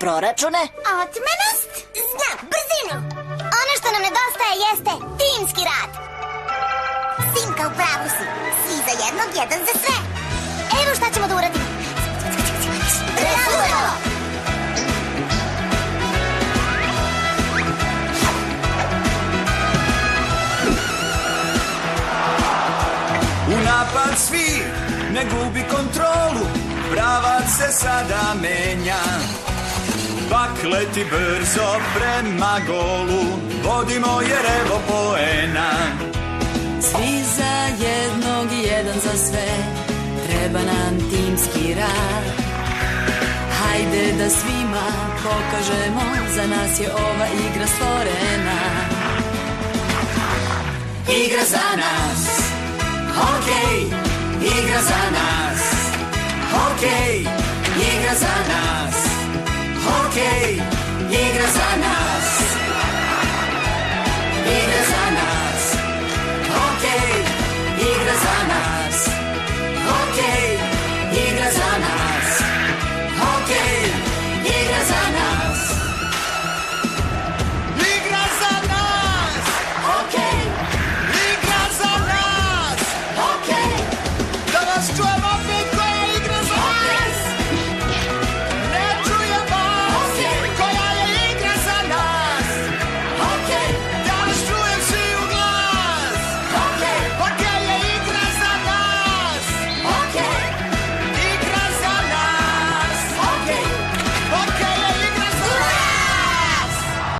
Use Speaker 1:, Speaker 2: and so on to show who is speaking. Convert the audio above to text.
Speaker 1: proračune?
Speaker 2: Otmenost? Znam, brzinu. Ono što nam nedostaje jeste timski rad. Simka, u pravu si. Svi za jednog, jedan za sve. Evo šta ćemo da uradimo. Razumemo!
Speaker 3: U napad svi, ne gubi kontrolu, pravac se sada menja. Pak leti brzo prema golu, vodimo jer evo poena.
Speaker 4: Svi za jednog i jedan za sve, treba nam timski rad. Hajde da svima pokažemo, za nas je ova igra stvorena.
Speaker 3: Igra za nas, hokej, igra za nas, hokej, igra za nas, hokej, igra za nas.